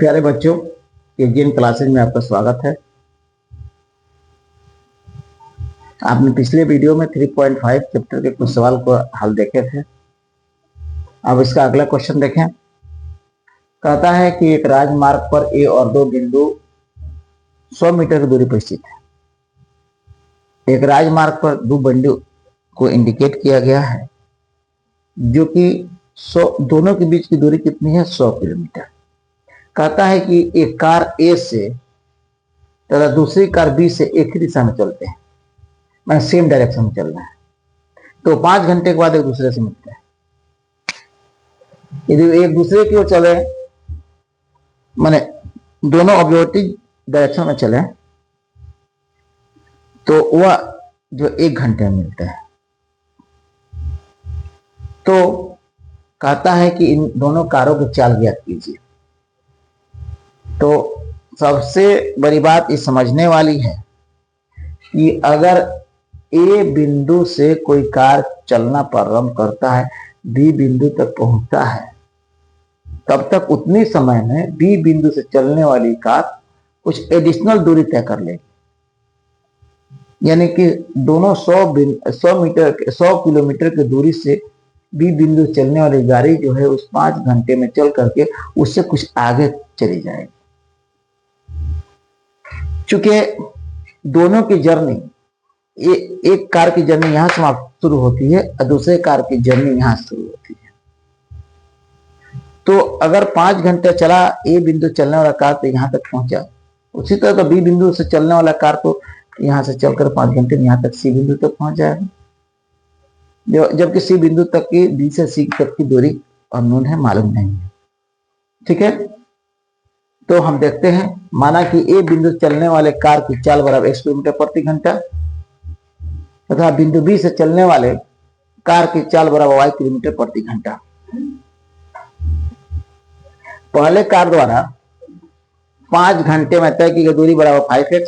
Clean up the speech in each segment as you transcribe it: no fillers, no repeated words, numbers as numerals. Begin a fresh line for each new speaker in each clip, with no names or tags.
प्यारे बच्चों, KGN classes में आपका स्वागत है। आपने पिछले वीडियो में 3.5 चैप्टर के कुछ सवाल को हल देखे थे। अब इसका अगला क्वेश्चन देखें। कहता है कि एक राजमार्ग पर ए और दो बिंदु 100 मीटर की दूरी पर स्थित है। एक राजमार्ग पर दो बिंदु को इंडिकेट किया गया है जो कि 100 दोनों के बीच की दूरी कितनी है? 100 किलोमीटर। कहता है कि एक कार ए से तथा दूसरी कार बी से एक ही दिशा में चलते हैं, मैंने सेम डायरेक्शन में चल रहा है, तो 5 घंटे के बाद एक दूसरे से मिलते हैं। यदि एक दूसरे की ओर चले, मैंने दोनों ऑपोजिट डायरेक्शन में चले, तो वह जो 1 घंटे में मिलते हैं। तो कहता है कि इन दोनों कारों की चाल ज्ञात कीजिए। तो सबसे बड़ी बात ये समझने वाली है कि अगर ए बिंदु से कोई कार चलना प्रारंभ करता है, बी बिंदु तक पहुंचता है, तब तक उतनी समय में बी बिंदु से चलने वाली कार कुछ एडिशनल दूरी तय कर लेगी। यानी कि दोनों 100 किलोमीटर की दूरी से बी बिंदु चलने वाली गाड़ी जो है उस 5 घंटे में चल करके उससे कुछ आगे चली जाएगी। चूंकि दोनों की जर्नी, एक कार की जर्नी यहां से शुरू होती है और दूसरे कार की जर्नी यहां से शुरू होती है। तो अगर 5 घंटे चला ए बिंदु चलने वाला कार तो यहां तक पहुंचा, उसी तरह तो बी बिंदु से चलने वाला कार तो यहां से चलकर 5 घंटे में यहां तक सी बिंदु तक पहुंच जाएगा। जबकि सी बिंदु तक की, बी से सी तक की दूरी अननोन है, मालूम नहीं है। ठीक है, तो हम देखते हैं। माना कि ए बिंदु चलने वाले कार की चाल बराबर x किलोमीटर प्रति घंटा तथा बिंदु बी से चलने वाले कार की चाल बराबर y किलोमीटर प्रति घंटा। पहले कार द्वारा 5 घंटे में तय की गई दूरी बराबर 5x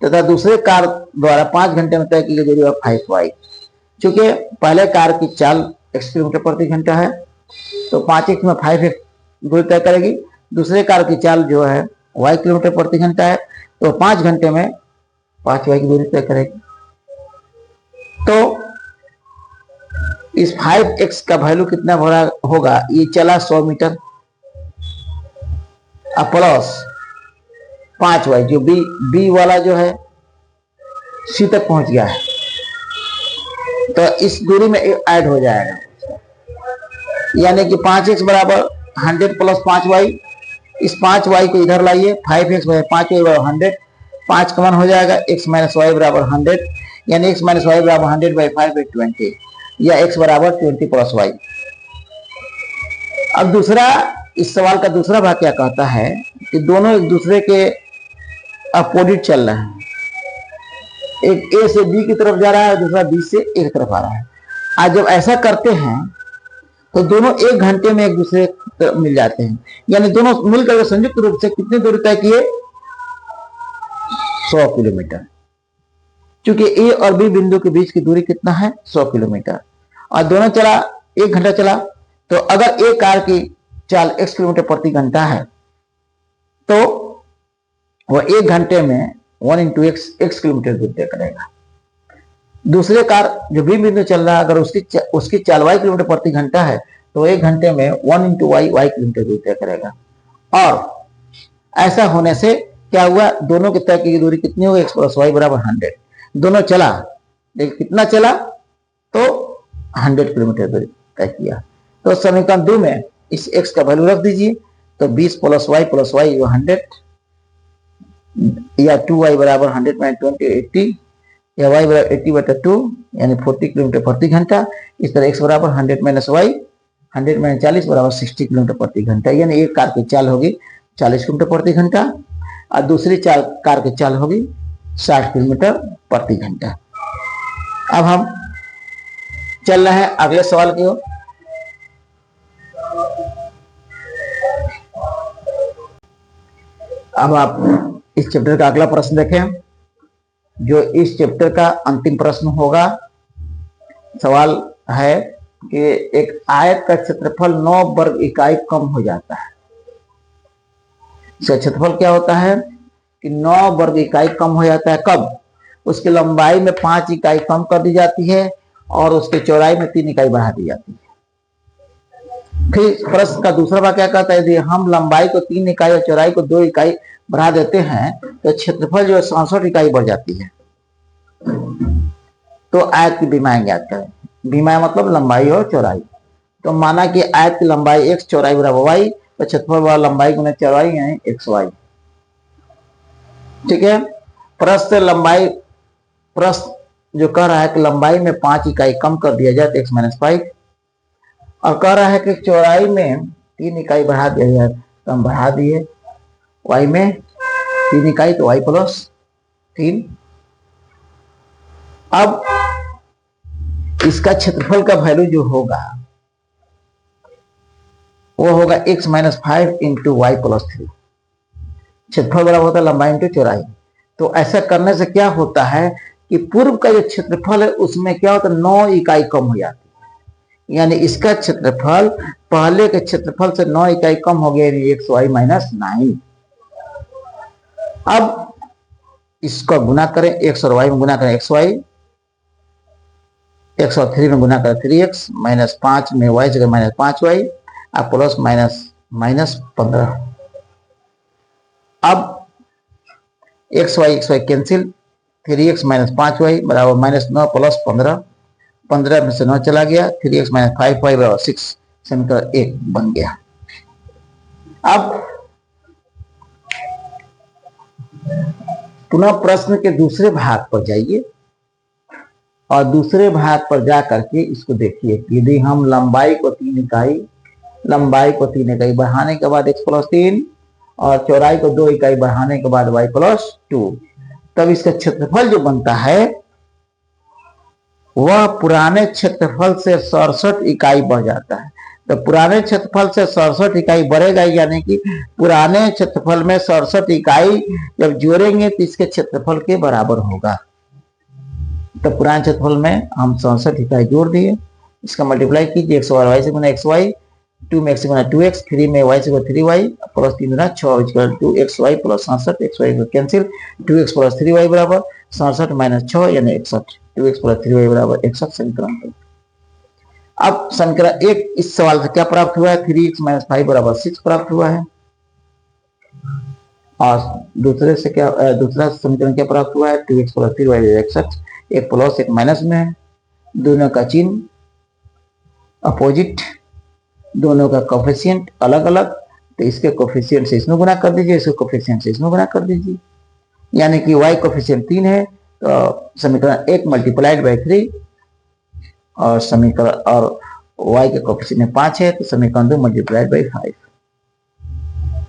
तथा दूसरे कार द्वारा 5 घंटे में तय की गई दूरी बराबर 5y। चूंकि पहले कार की चाल x किलोमीटर प्रति घंटा है तो 5x में 5x दूरी तय करेगी, दूसरे कार की चाल जो है y किलोमीटर प्रति घंटा है तो 5 घंटे में 5y की दूरी तय करेगी। तो इस 5x का वैल्यू कितना होगा? ये चला 100 मीटर प्लस 5y जो बी वाला जो है सी तक पहुंच गया है, तो इस दूरी में ऐड हो जाएगा। यानी कि 5x बराबर 100 प्लस 5y। इस 5y को इधर लाइए, 5x बराबर 5y बराबर 100, 5 कमन हो जाएगा, x माइनस वाई बराबर 100, यानी x माइनस वाई बराबर 100 बाई 5 बाई 20, या x बराबर 20 प्लस वाई। अब दूसरा, इस सवाल का दूसरा भाग क्या कहता है कि दोनों एक दूसरे के अपोजिट चल रहे हैं। एक ए से बी की तरफ जा रहा है, दूसरा बी से ए की तरफ आ रहा है। आज जब ऐसा करते हैं तो दोनों 1 घंटे में एक दूसरे तरफ मिल जाते हैं। यानी दोनों मिलकर संयुक्त रूप से कितनी दूरी तय किए? 100 किलोमीटर। क्योंकि ए और बी बिंदु के बीच की दूरी कितना है? 100 किलोमीटर। और दोनों चला 1 घंटा चला, तो अगर एक कार की चाल x किलोमीटर प्रति घंटा है तो वह 1 घंटे में 1 इंटू x किलोमीटर दूरी तय करेगा। दूसरे कार जो बी बिंदु चल रहा है, अगर उसकी चाल y किलोमीटर प्रति घंटा है तो 1 घंटे में 1 इंटू y किलोमीटर दूरी तय करेगा। और ऐसा होने से क्या हुआ? दोनों की तय की दूरी कितनी होगी? x प्लस वाई बराबर 100। दोनों चला, लेकिन कितना चला? तो 100 किलोमीटर दूरी तय किया। तो समीकरण 2 में इस x का वैल्यू रख दीजिए, तो 20 प्लस वाई 100, या 2y बराबर 100 माइनस 20 80, या y बराबर 80/2 यानी 40 किलोमीटर प्रति घंटा। इस तरह x बराबर 100 माइनस वाई 100 माइनस 40 बराबर 60 किलोमीटर प्रति घंटा। यानी एक कार की चाल होगी 40 किलोमीटर प्रति घंटा और दूसरी कार की चाल होगी 60 किलोमीटर प्रति घंटा। अब हम चल रहे हैं अगले सवाल की ओर। अब आप इस चैप्टर का अगला प्रश्न देखें, जो इस चैप्टर का अंतिम प्रश्न होगा। सवाल है कि एक आयत का क्षेत्रफल 9 वर्ग इकाई कम हो जाता है। इसका क्षेत्रफल क्या होता है कि 9 वर्ग इकाई कम हो जाता है। कब? उसकी लंबाई में 5 इकाई कम कर दी जाती है और उसकी चौड़ाई में 3 इकाई बढ़ा दी जाती है। फिर प्रश्न का दूसरा भाग क्या कहता है, यदि हम लंबाई को 3 इकाई और चौड़ाई को 2 इकाई बढ़ा देते हैं तो क्षेत्रफल जो है 67 इकाई बढ़ जाती है। तो आयत की विमाएं ज्ञात करें। विमाएं मतलब लंबाई और चौड़ाई। तो माना कि आयत की लंबाई x, चौड़ाई बराबर y, तो क्षेत्रफल बराबर लंबाई गुना चौड़ाई यानी xy। ठीक है। प्रश्न जो कह रहा है कि लंबाई में 5 इकाई कम कर दिया जाए तो x-5, और कह रहा है कि चौड़ाई में 3 इकाई बढ़ा दिया जाए तो हम बढ़ा दिए, y में 3 इकाई तो y प्लस 3। अब इसका क्षेत्रफल का वैल्यू जो होगा वो होगा x-5 इंटू वाई प्लस 3। क्षेत्रफल बराबर होता है लंबाई इंटू चौड़ाई। तो ऐसा करने से क्या होता है कि पूर्व का जो क्षेत्रफल है उसमें क्या होता है 9 इकाई कम हो जाती है, यानी इसका क्षेत्रफल पहले के क्षेत्रफल से 9 इकाई कम हो गया, xy माइनस 9। अब इसको गुना करें, x और y में गुना करें xy, x और 3 में गुना करें 3x, माइनस 5 में y जगह माइनस 5y, अब प्लस माइनस माइनस 15। अब xy cancel, 3x minus 5y बराबर माइनस 9 प्लस 15, 15 में से 9 चला गया, 3x माइनस 5y बराबर 6, समीकरण 1 बन गया। अब पुनः प्रश्न के दूसरे भाग पर जाइए और दूसरे भाग पर जा करके इसको देखिए। यदि हम लंबाई को 3 इकाई बढ़ाने के बाद x प्लस 3 और चौड़ाई को 2 इकाई बढ़ाने के बाद y प्लस 2, तब इसका क्षेत्रफल जो बनता है वह पुराने क्षेत्रफल से 67 इकाई बढ़ जाता है। तो पुराने क्षेत्रफल से 67 इकाई बढ़ेगा, यानी कि पुराने क्षेत्रफल में 67 इकाई जब जोड़ेंगे तो इसके क्षेत्रफल के बराबर होगा। तो पुराने क्षेत्रफल में हम 67 इकाई जोड़ दिए, इसका मल्टीप्लाई कीजिए, x और y से गुना xy, 2 में x से गुना 2x, 3 में y से गुना 3y, प्लस 3 गुना 6 2xy प्लस 67, xy को कैंसिल, 2x प्लस 3y बराबर 67 माइनस 6 यानी 61, 2x प्लस 3y बराबर 61 समीकरण 2। अब समीकरण 1 इस सवाल से क्या प्राप्त हुआ है, 3x माइनस 5 बराबर 6 प्राप्त हुआ है। और दूसरा समीकरण क्या प्राप्त हुआ है, 2x प्लस 3y 61, एक प्लस एक माइनस में है, दोनों का चिन्ह अपोजिट, दोनों का कोफिशिएंट अलग अलग, तो इसके कोफिशिएंट से इसमें गुना कर दीजिए, इसके कोफिशिएंट से इसमें गुना कर दीजिए, यानी कि y कोफिशिएंट 3 है तो समीकरण 1 मल्टीप्लाइड बाई 3 और समीकरण और y के कोफिशिएंट 5 है तो समीकरण 2 मल्टीप्लाइड बाई 5।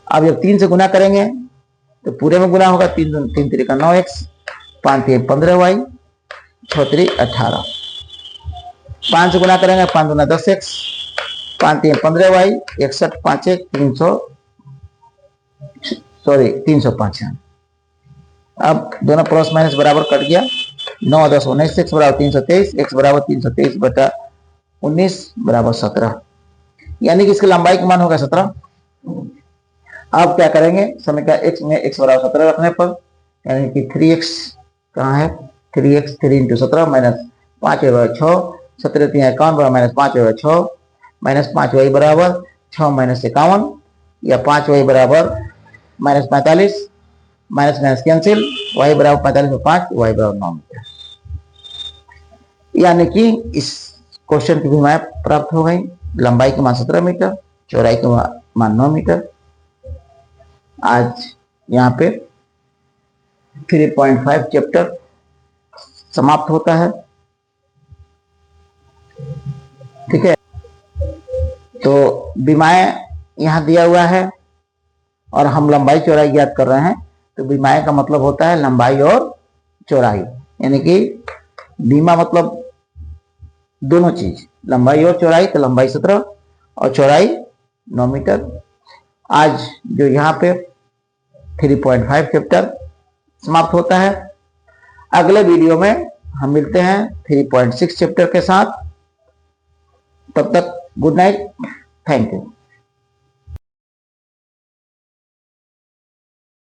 अब जब 3 से गुना करेंगे तो पूरे में गुना होगा, 3 3 का 9x, 5 3 15y, 6 3 18, 5 से गुना करेंगे 5 दूना 10x, 5 3 15y, 61 5 1 305। अब दोनों प्लस माइनस बराबर कट गया, 9 10 19 x बराबर 323, x बराबर 323 बटा 19 बराबर 17, यानी कि इसकी लंबाई का मान होगा 17। अब क्या करेंगे, समीकरण x में x बराबर 17 रखने पर, यानी कि 3x कहाँ है, 3x 3 इंटू 17 माइनस 5 बराबर 6, 17 3 51 बराबर माइनस 5 बराबर 6, माइनस 5y बराबर 6 माइनस 51 या 5y बराबर minus 45, minus minus cancel, y बराबर 45 में 5, y बराबर 9 मीटर, यानी कि इस क्वेश्चन की भी मान प्राप्त हो गई। लंबाई के मान 17 मीटर, चौड़ाई के मान 9 मीटर। आज यहाँ पे 3.5 चैप्टर समाप्त होता है। ठीक है, तो विमाएं यहाँ दिया हुआ है और हम लंबाई चौड़ाई ज्ञात कर रहे हैं। तो विमाएं का मतलब होता है लंबाई और चौड़ाई, यानी कि बीमा मतलब दोनों चीज, लंबाई और चौड़ाई। तो लंबाई 17 और चौड़ाई 9 मीटर। आज जो यहाँ पे 3.5 चैप्टर समाप्त होता है। अगले वीडियो में हम मिलते हैं 3.6 चैप्टर के साथ। तब तक गुड नाइट, थैंक यू।